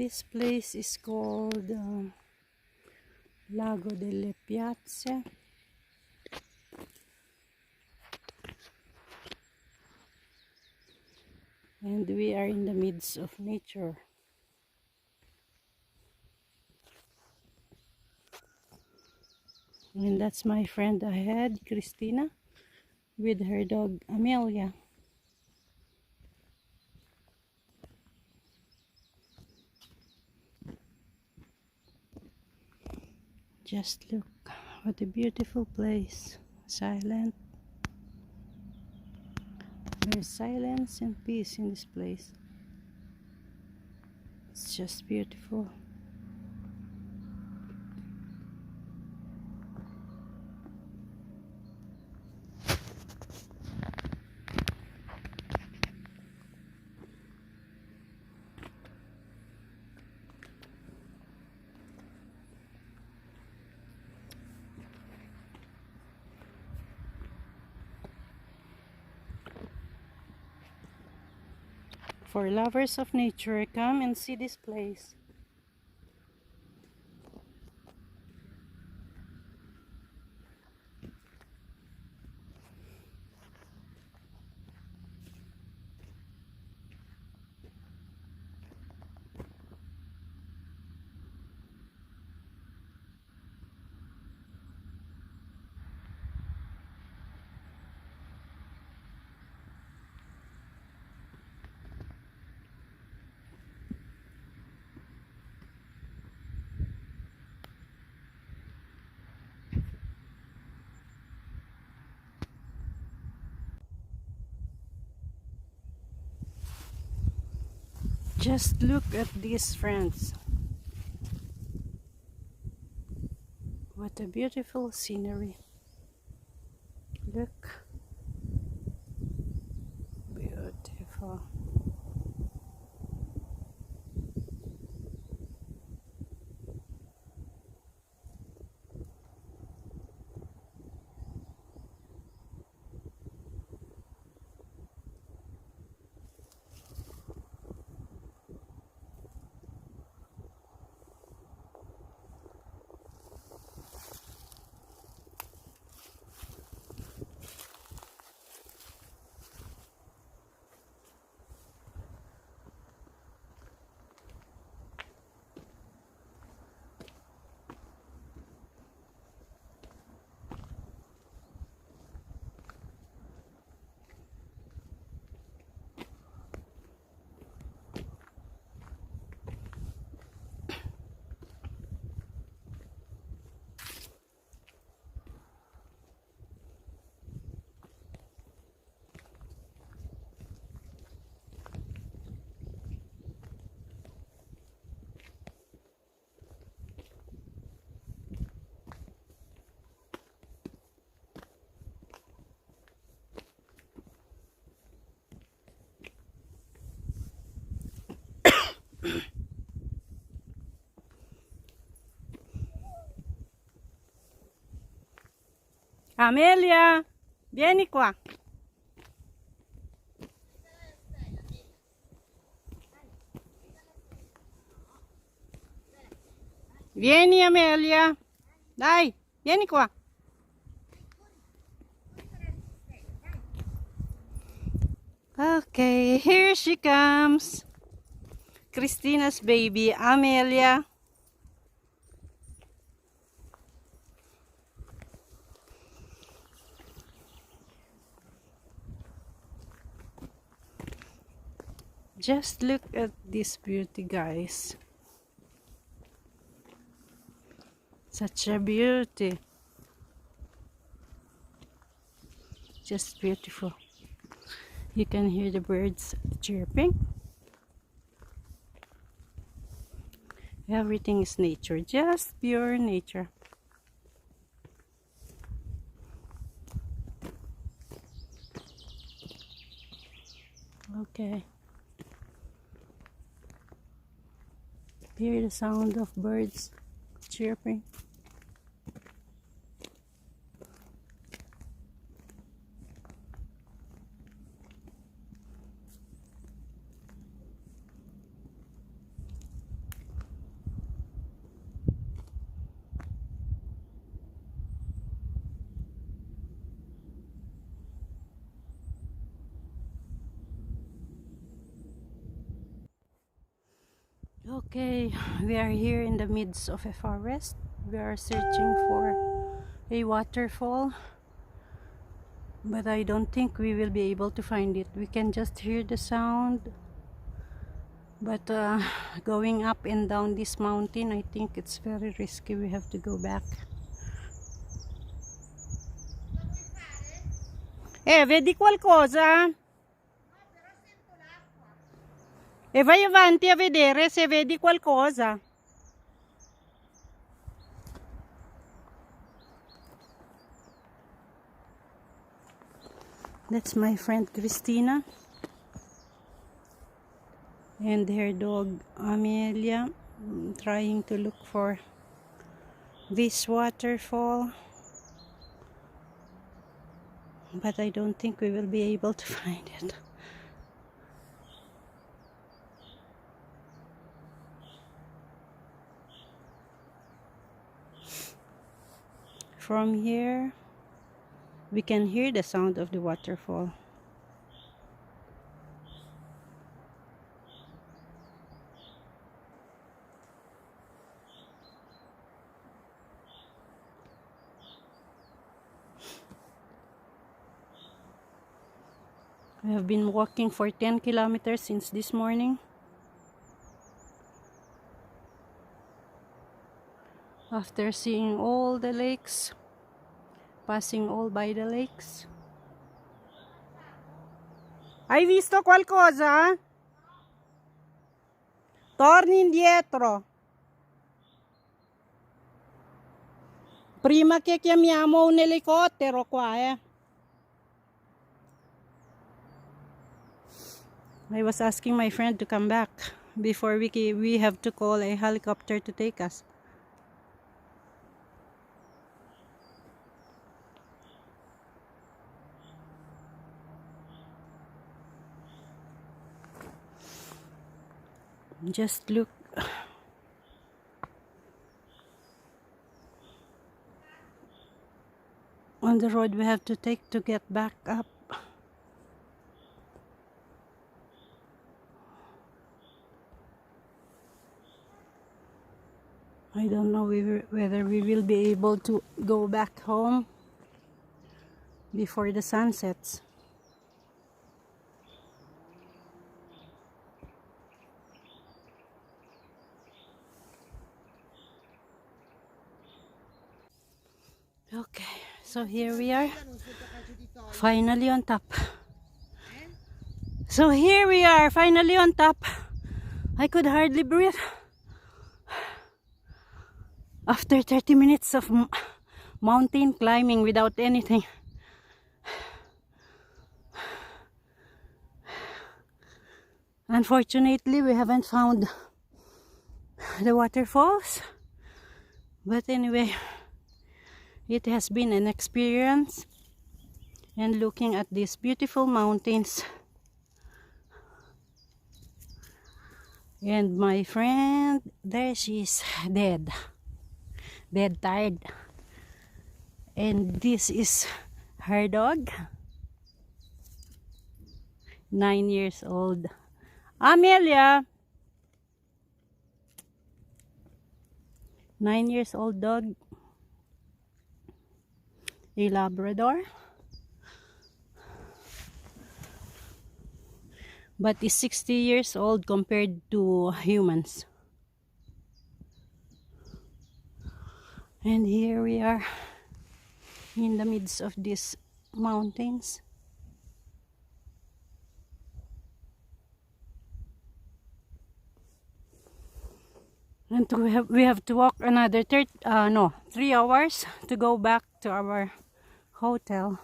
This place is called Lago delle Piazze. And we are in the midst of nature. And that's my friend ahead, Christina, with her dog Amelia. Just look, what a beautiful place. Silent. There's silence and peace in this place. It's just beautiful. For lovers of nature, come and see this place. Just look at these, friends. What a beautiful scenery. Look. Beautiful. Amelia, vieni qua. Vieni Amelia. Dai, vieni qua. Okay, here she comes. Christina's baby, Amelia. Just look at this beauty, guys. Such a beauty. Just beautiful. You can hear the birds chirping. Everything is nature, just pure nature. Okay. Hear the sound of birds chirping. Okay, we are here in the midst of a forest. We are searching for a waterfall, but I don't think we will be able to find it. We can just hear the sound, but going up and down this mountain, I think it's very risky. We have to go back. Vedi qualcosa? E vai avanti a vedere se vedi qualcosa. That's my friend Christina and her dog Amelia, trying to look for this waterfall, but I don't think we will be able to find it. From here we can hear the sound of the waterfall. We have been walking for 10 kilometers since this morning. After seeing all the lakes, passing all by the lakes. Hai visto qualcosa? Torni indietro. Prima che chiamiamo un elicottero qua, I was asking my friend to come back before we have to call a helicopter to take us. Just look. On the road we have to take to get back up. I don't know whether we will be able to go back home before the sun sets. Okay, so here we are, finally on top. So here we are, finally on top. I could hardly breathe after 30 minutes of mountain climbing without anything. Unfortunately, we haven't found the waterfalls, but anyway, it has been an experience. And looking at these beautiful mountains, and my friend, there she is, dead tired, and this is her dog, 9 years old, Amelia. 9 years old dog, a Labrador, but is 60 years old compared to humans. And here we are in the midst of these mountains. And we have to walk another 3 hours to go back to our hotel.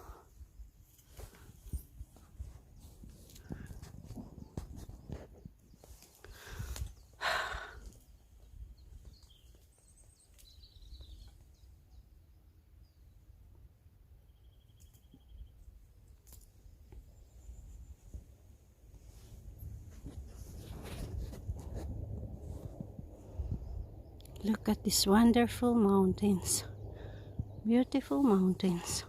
Look at these wonderful mountains. Beautiful mountains.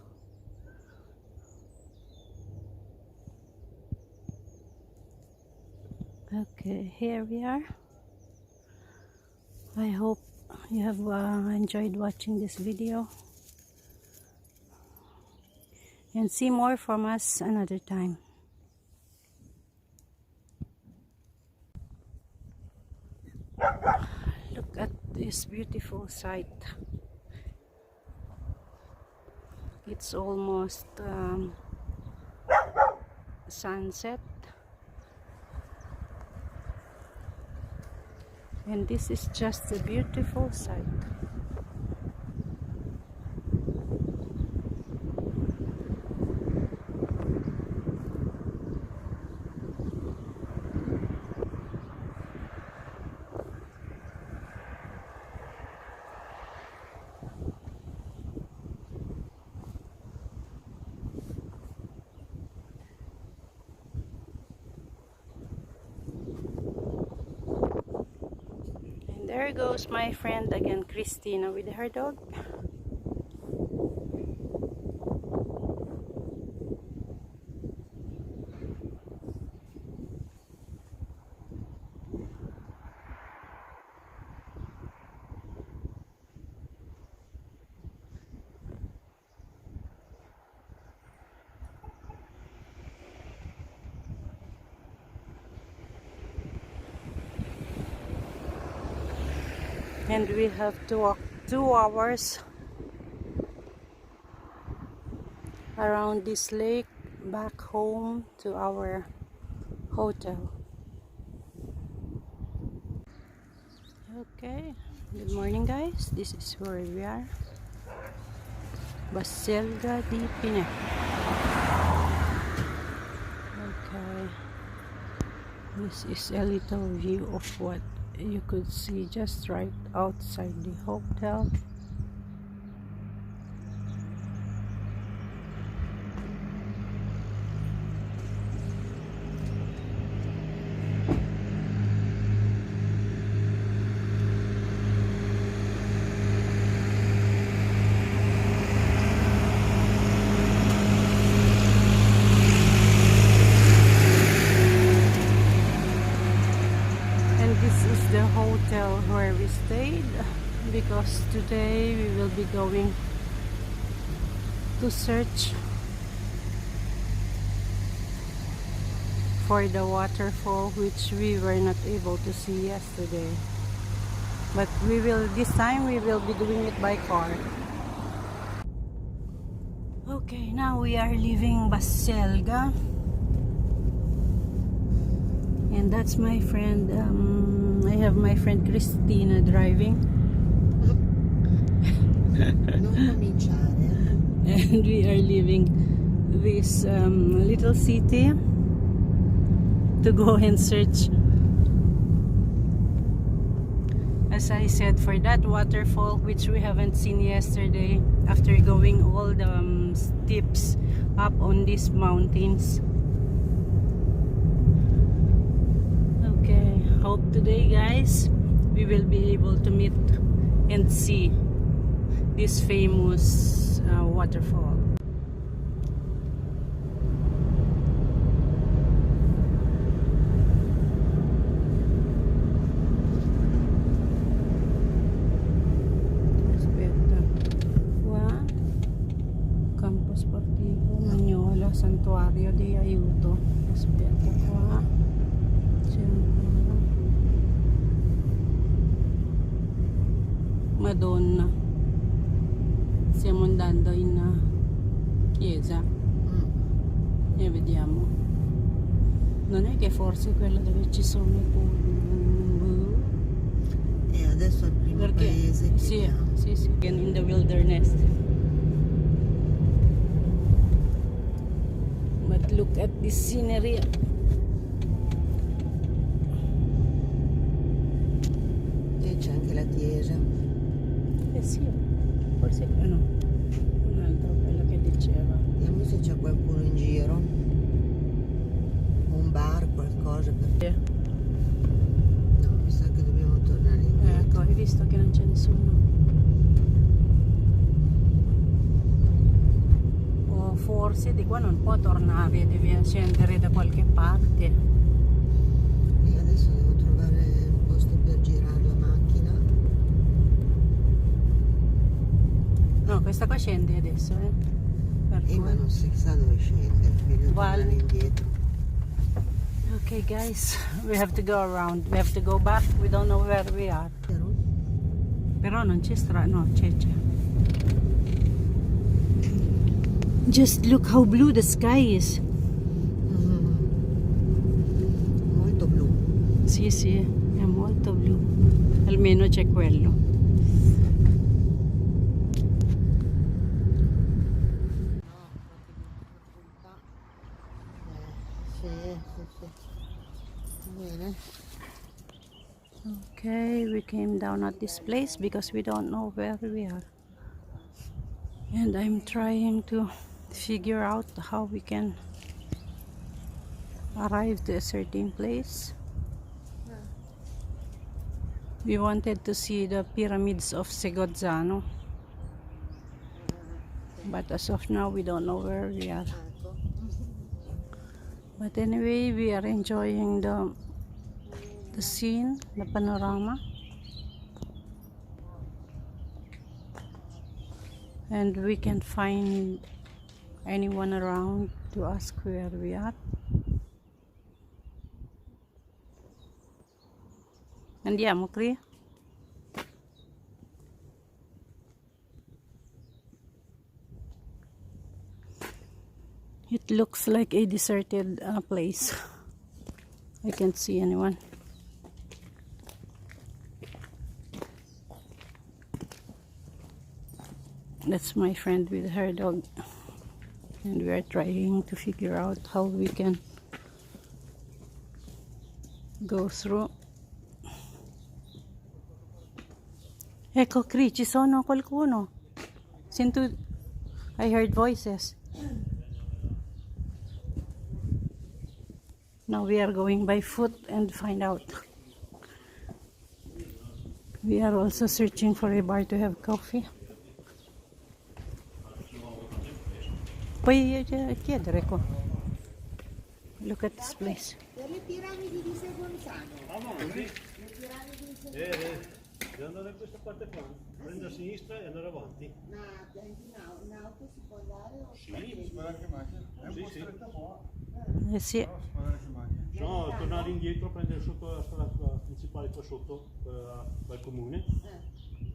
Okay, here we are. I hope you have enjoyed watching this video, and see more from us another time. Look at this beautiful sight. It's almost sunset, and this is just a beautiful sight. There goes my friend again, Christina, with her dog. And we have to walk 2 hours around this lake back home to our hotel. Okay, good morning guys, this is where we are, Baselga di Pine. Okay, this is a little view of what you could see just right outside the hotel. The hotel where we stayed, because today we will be going to search for the waterfall which we were not able to see yesterday, but this time we will be doing it by car. Okay, now we are leaving Baselga, and that's my friend. I have my friend Christina driving. And we are leaving this little city to go and search, as I said, for that waterfall which we haven't seen yesterday after going all the steps up on these mountains. Hope today guys we will be able to meet and see this famous waterfall. Aspetta qua, campo sportivo, Magnola, santuario di aiuto. Aspetta qua, Madonna, stiamo andando in chiesa e vediamo, non è che forse quella dove ci sono i pullman, e adesso è il primo paese che sì, in the wilderness. But look at this scenery. E c'è anche la chiesa. Sì, forse no, un altro quello che diceva. Vediamo se c'è qualcuno in giro, un bar, qualcosa per... No, mi sa che dobbiamo tornare indietro. Ecco, hai visto che non c'è nessuno. O forse di qua non può tornare, devi scendere da qualche parte. E adesso devo trovare un posto per girare la macchina. No, questa qua scende adesso, per ma cui- non si sa dove scende, meglio Val. tornare indietro. Okay guys, we have to go around. We have to go back. We don't know where we are. Vero? Però non c'è strada, no, c'è. Just look how blue the sky is. Molto blu. Sì, è molto blu. Almeno c'è quello. Sì. Bene. Okay, we came down at this place because we don't know where we are. And I'm trying to figure out how we can arrive to a certain place. We wanted to see the pyramids of Segonzano, but as of now we don't know where we are. Ecco. But anyway, we are enjoying the scene, the panorama, and we can't find anyone around to ask where we are. Andiamo qui? It looks like a deserted place. I can't see anyone. That's my friend with her dog, and we are trying to figure out how we can go through. Ecco qui, ci sono qualcuno. I heard voices. Now we are going by foot and find out. We are also searching for a bar to have coffee. Puoi chiedere qua. Look at this place. Per le piramidi di Segonzano. Avanti? Le piramidi di Segonzano. Devi andare da questa parte qua, prendi a sinistra e andare avanti. Ma in auto si può andare o Sì, Si può andare anche in macchina? È un po' Sì. stretta qua, Sì. però si può andare anche in macchina. No, tornare indietro, prendere sotto la strada principale qua sotto, dal comune,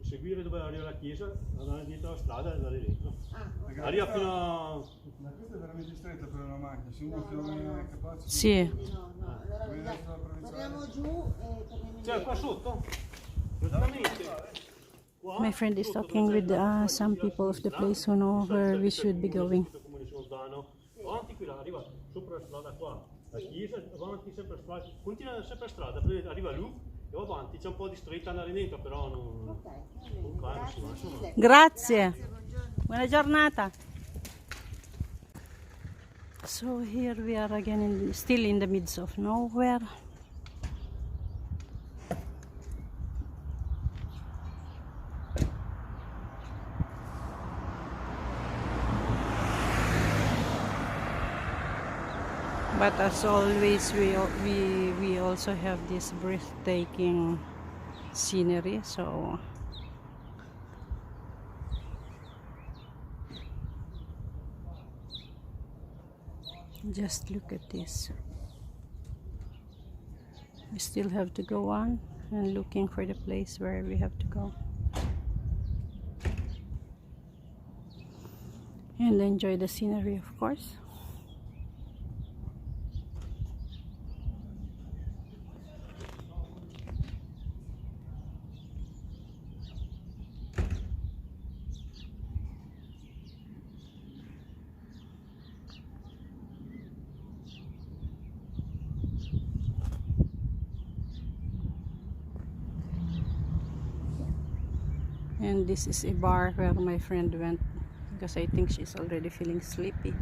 seguire dove arriva la chiesa, andare dietro la strada e andare dentro. ok. Arriva fino a... Ma questa è veramente stretta per una macchina, se uno che non è capace... Sì. No, allora torniamo giù e torniamo Cioè, qua indietro. sotto, praticamente... qua, My friend is sotto talking dove with c'è la some chiesa, people of the sinistra, place who know where we should be going. Comune segonzano. Avanti qui là, arriva sopra la strada qua, la chiesa, avanti sempre strada, continua sempre strada, poi arriva lì e va avanti, c'è un po' di stretta andare dentro, però non... Ok, va bene. con calma, Grazie insomma. mille. Grazie. Buongiorno. Buona giornata. So here we are again, still in the midst of nowhere. But as always, we also have this breathtaking scenery. So just look at this. We still have to go on and looking for the place where we have to go. And enjoy the scenery, of course. And this is a bar where my friend went because I think she's already feeling sleepy.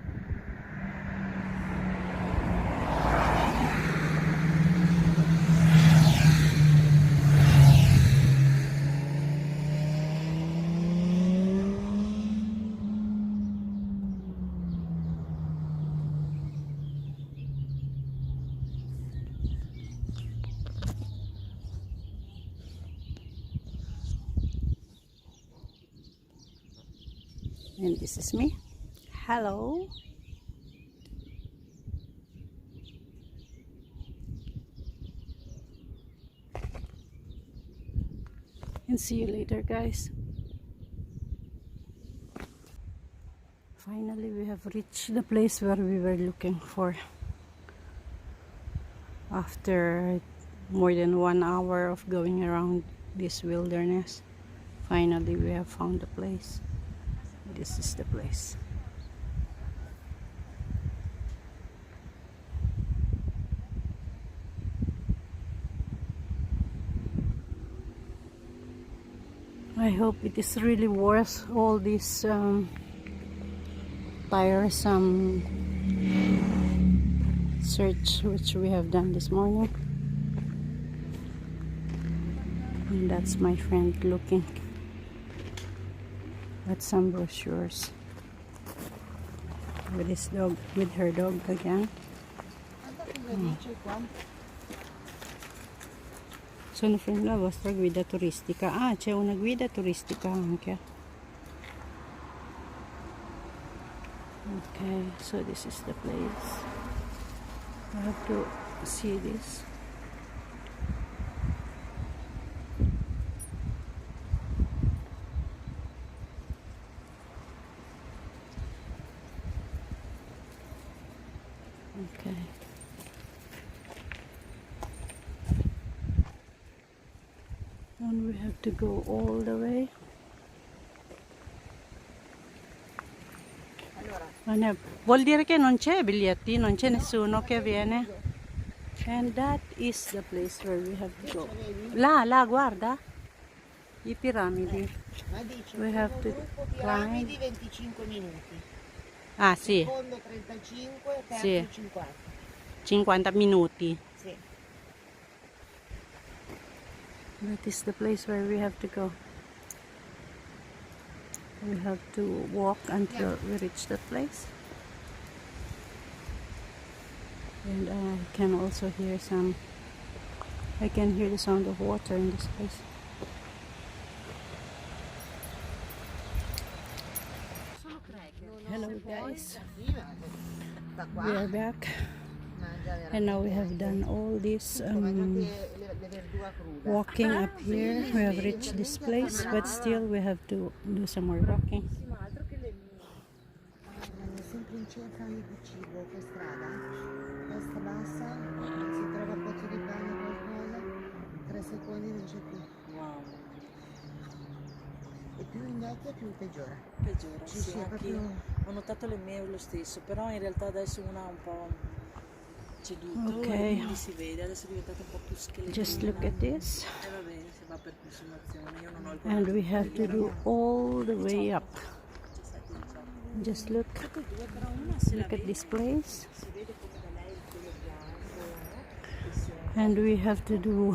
And this is me. Hello. And see you later, guys. Finally, we have reached the place where we were looking for. After more than 1 hour of going around this wilderness, finally we have found the place. This is the place. I hope it is really worth all this tiresome search which we have done this morning. And that's my friend looking at some brochures with his dog, with her dog again. Sono friend la vostra guida turistica. Ah, c'è una guida turistica anche. Okay, so this is the place. I have to see this. Okay. And we have to go all the way. Vuol dire che non c'è biglietti, non c'è nessuno che viene. And that is the place where we have to go. Là, guarda. I piramidi. Ma dice, We have to gruppo climb. piramidi 25 minuti. Ah, sì. Secondo 35, terzo Sì. 50. 50 minuti. Sì. That is the place where we have to go. We have to walk until we reach that place. And I can also hear I can hear the sound of water in this place. Hello guys, we are back. And now we have done all this walking up here. We have reached this place, but still we have to do some more walking. Sempre in cerca di cibo per strada, testa bassa, si trova un pozzo di pane o qualcosa, 3 secondi non c'è più. Wow, E più invecchia più peggiora. peggiora, Sì, sì, sì, anch'io. proprio- Ho notato le mie lo stesso, però in realtà adesso una ha un po' ceduto Ok. e quindi si vede, adesso è diventata un po' più scheletrina. Just look at this. E va bene, se va per consumazione, io non ho il And we have to do all the way up. 17, 18. Just look Però una se la at vede, this place. si vede come da lei il pelo bianco, e si è- And we have to do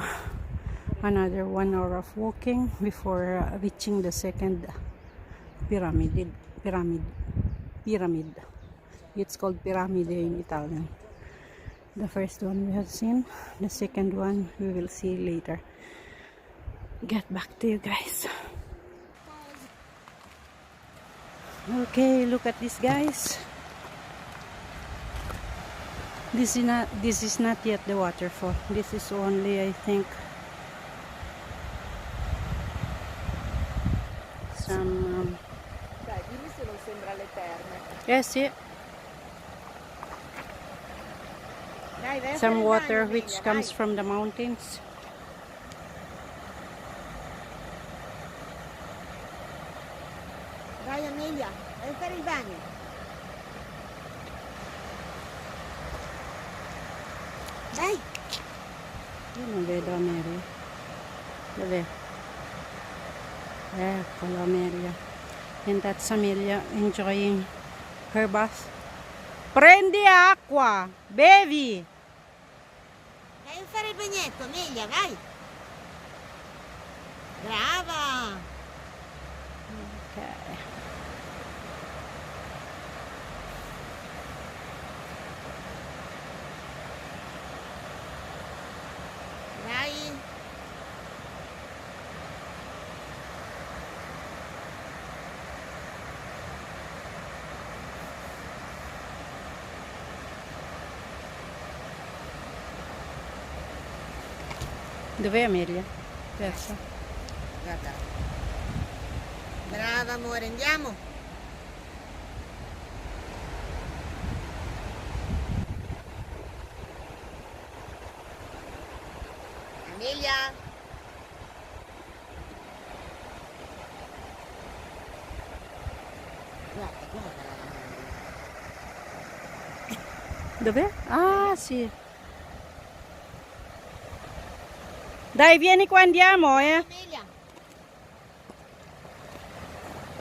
another 1 hour of walking before reaching the second pyramid. It's called pyramid in Italian. The first one we have seen, the second one we will see later. Get back to you guys. Okay, look at this, guys. This is not yet the waterfall. This is only, I think, some Dai, dimmi se non sembra le terme. sì, Dai, vai a fare some il water bagno, which Emilia, comes vai. from the mountains. Vai Amelia, vai a fare il bagno. Dai. Io non vedo Ameria. Dov'è? Eccola Amelia. And that's Amelia enjoying her bath. Prendi acqua! Bevi! Vai a fare il bagnetto, Amelia, vai. Brava. Okay. Dai. Dov'è Amelia? Persa. Guarda. Brava amore, andiamo. Amelia. Guarda, guarda. Dov'è? Ah, sì. Dai, vieni qua, andiamo, eh. Amelia.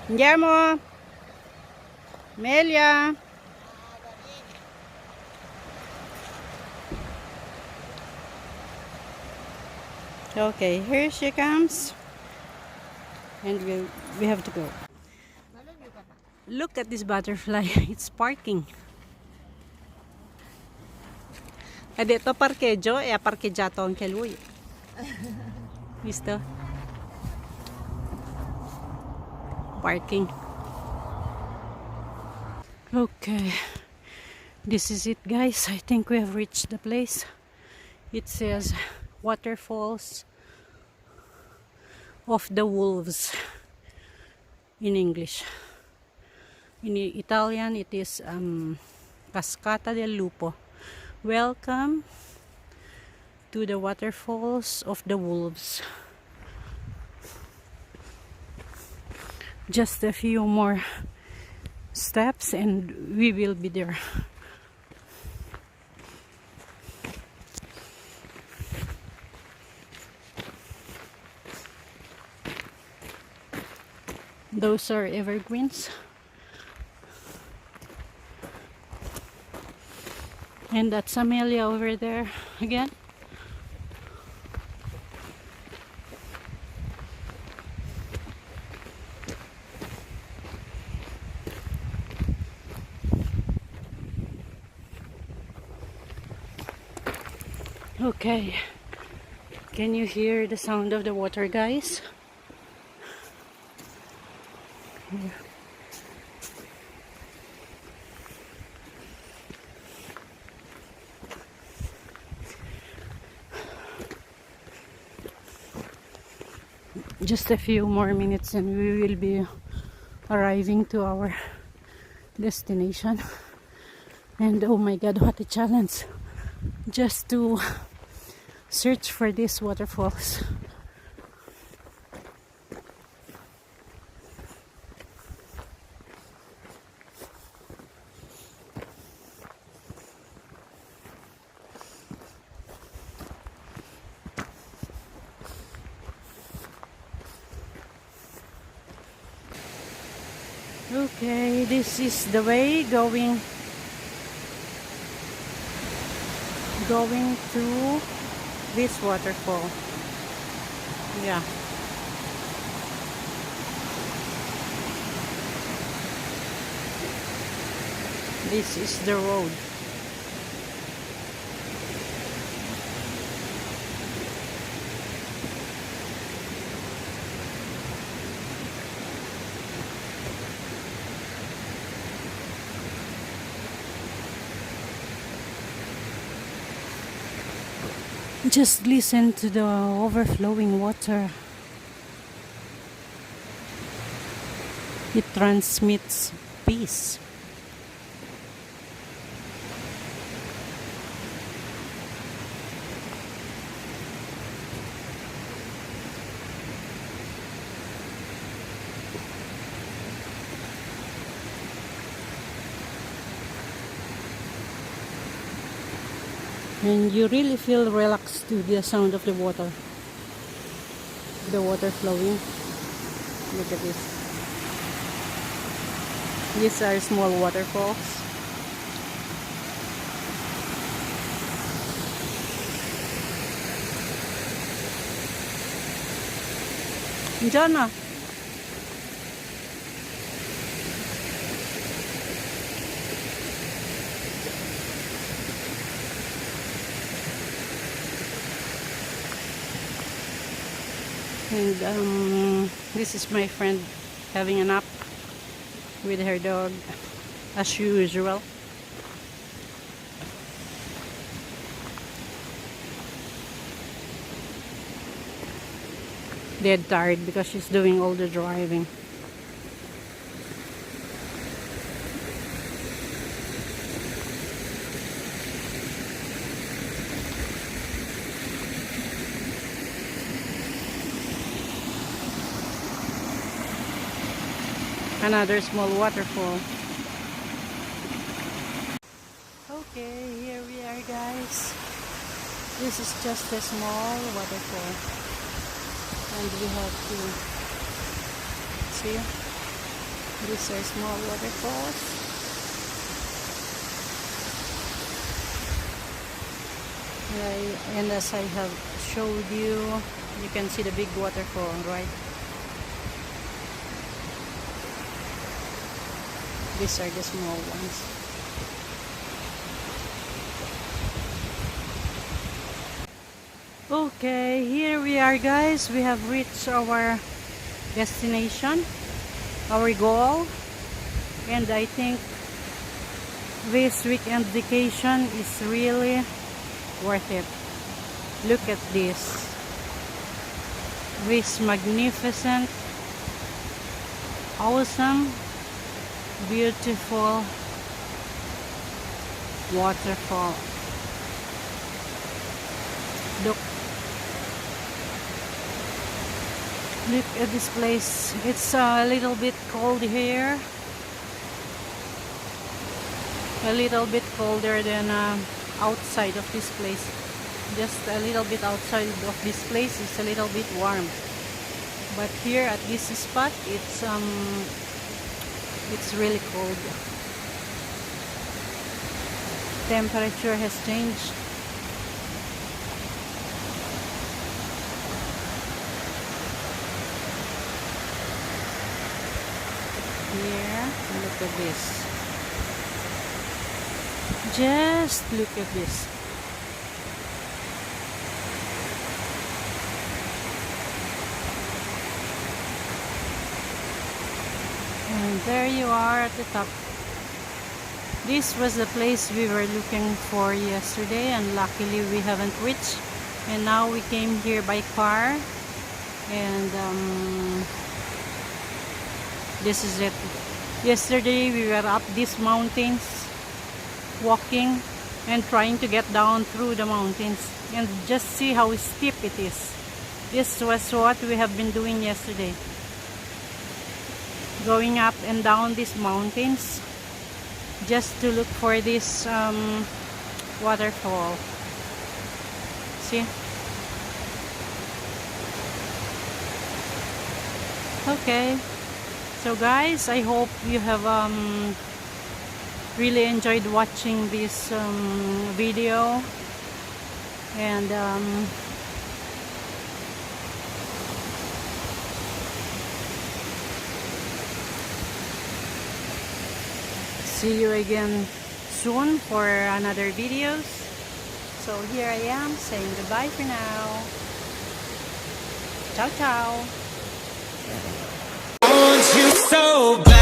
Andiamo. Amelia. Okay, here she comes. And we have to go. Look at this butterfly. It's parking. Ha detto parcheggio e ha parcheggiato anche lui. Visto? Parking. Okay. This is it, guys. I think we have reached the place. It says waterfalls of the wolves in English. In Italian, it is cascata del lupo. Welcome to the waterfalls of the wolves. Just a few more steps and we will be there. Those are evergreens. And that's Amelia over there again. Okay. Can you hear the sound of the water, guys? Yeah. Just a few more minutes and we will be arriving to our destination. And oh my god, what a challenge just to search for these waterfalls. Okay, this is the way going to this waterfall. Yeah. This is the road. Just listen to the overflowing water. It transmits peace. And you really feel relaxed to the sound of the water. The water flowing. Look at this. These are small waterfalls. Diyan na. And this is my friend having a nap with her dog as usual. dead tired because she's doing all the driving. Another small waterfall. Okay, here we are, guys. This is just a small waterfall, and we have to see, these are small waterfalls. And as I have showed you, you can see the big waterfall, right? These are the small ones. Okay, here we are, guys. We have reached our destination, our goal, and I think this weekend vacation is really worth it. Look at this magnificent, awesome, beautiful waterfall. Look at this place. It's a little bit cold here. A little bit colder than outside of this place. Just a little bit outside of this place is a little bit warm. But here at this spot, it's really cold. Temperature has changed. Here, look at this. Just look at this. And there you are at the top. This was the place we were looking for yesterday, and luckily we haven't reached. And now we came here by car, and this is it. Yesterday we were up these mountains, walking and trying to get down through the mountains, and just see how steep it is. This was what we have been doing yesterday, going up and down these mountains just to look for this waterfall. See? Okay. So guys, I hope you have really enjoyed watching this video, and see you again soon for another videos. So here I am saying goodbye for now. Ciao ciao. Want you so bad.